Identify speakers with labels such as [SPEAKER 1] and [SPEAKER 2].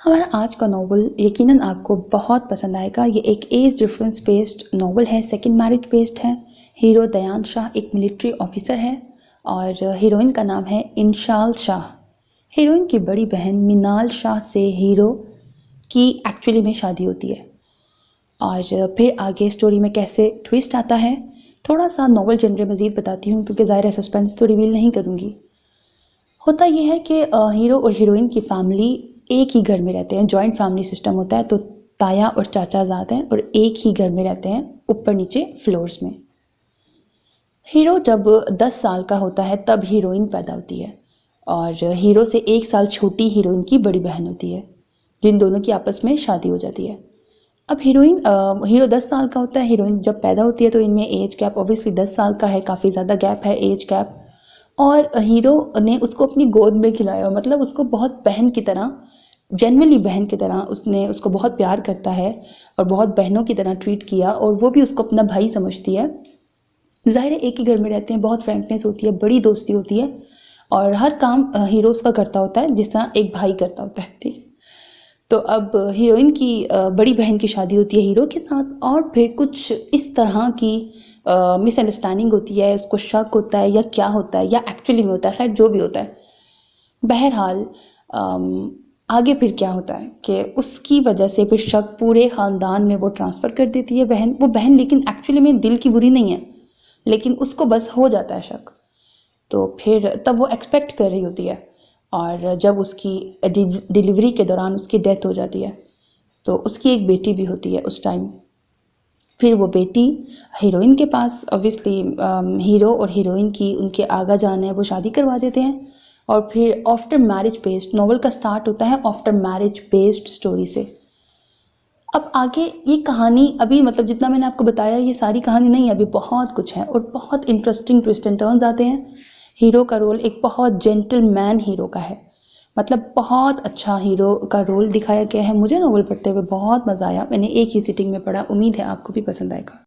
[SPEAKER 1] हमारा आज का नॉवल यकीनन आपको बहुत पसंद आएगा। ये एक एज डिफरेंस बेस्ड नॉवल है, सेकंड मैरिज बेस्ड है। हीरो दयान शाह एक मिलिट्री ऑफिसर है और हीरोइन का नाम है इंशाल शाह। हीरोइन की बड़ी बहन मिनाल शाह से हीरो की एक्चुअली में शादी होती है और फिर आगे स्टोरी में कैसे ट्विस्ट आता है, थोड़ा सा नॉवल जनरे मज़ीद बताती हूँ क्योंकि ज़ाहिर है सस्पेंस तो रिवील नहीं करूँगी। होता ये है कि हीरो और हीरोइन की फैमिली एक ही घर में रहते हैं, जॉइंट फैमिली सिस्टम होता है। तो ताया और चाचा ज़ाद हैं और एक ही घर में रहते हैं, ऊपर नीचे फ्लोर्स में। हीरो जब 10 साल का होता है तब हीरोइन पैदा होती है और हीरो से 1 साल छोटी हीरोइन की बड़ी बहन होती है, जिन दोनों की आपस में शादी हो जाती है। अब हीरो 10 साल का होता है, हीरोइन जब पैदा होती है तो इनमें एज गैप ऑब्वियसली 10 साल का है, काफ़ी ज़्यादा गैप है, एज गैप। और हीरो ने उसको अपनी गोद में खिलाया, मतलब उसको बहुत बहन की तरह, जेन्युइनली बहन की तरह उसने उसको बहुत प्यार करता है और बहुत बहनों की तरह ट्रीट किया और वो भी उसको अपना भाई समझती है। ज़ाहिर है एक ही घर में रहते हैं, बहुत फ्रेंकनेस होती है, बड़ी दोस्ती होती है और हर काम हीरो उसका करता होता है जिस तरह एक भाई करता होता है, ठीक है। तो अब हीरोइन की बड़ी बहन की शादी होती है हीरो के साथ और फिर कुछ इस तरह की मिसअंडरस्टैंडिंग होती है, उसको शक होता है या क्या होता है या एक्चुअली में होता है, खैर जो भी होता है। बहरहाल आगे फिर क्या होता है कि उसकी वजह से फिर शक पूरे ख़ानदान में वो ट्रांसफ़र कर देती है बहन। वो बहन लेकिन एक्चुअली में दिल की बुरी नहीं है, लेकिन उसको बस हो जाता है शक। तो फिर तब वो एक्सपेक्ट कर रही होती है और जब उसकी डिलीवरी के दौरान उसकी डेथ हो जाती है तो उसकी एक बेटी भी होती है उस टाइम। फिर वो बेटी हीरोइन के पास, ऑब्वियसली हीरो और हीरोइन की उनके आगा जान है, वो शादी करवा देते हैं और फिर आफ्टर मैरिज बेस्ड नॉवल का स्टार्ट होता है, आफ्टर मैरिज बेस्ड स्टोरी से। अब आगे ये कहानी अभी मतलब जितना मैंने आपको बताया ये सारी कहानी नहीं है, अभी बहुत कुछ है और बहुत इंटरेस्टिंग ट्विस्ट एंड टर्न्स आते हैं। हीरो का रोल एक बहुत जेंटलमैन हीरो का है, मतलब बहुत अच्छा हीरो का रोल दिखाया गया है। मुझे नॉवल पढ़ते हुए बहुत मज़ा आया, मैंने एक ही सिटिंग में पढ़ा, उम्मीद है आपको भी पसंद आएगा।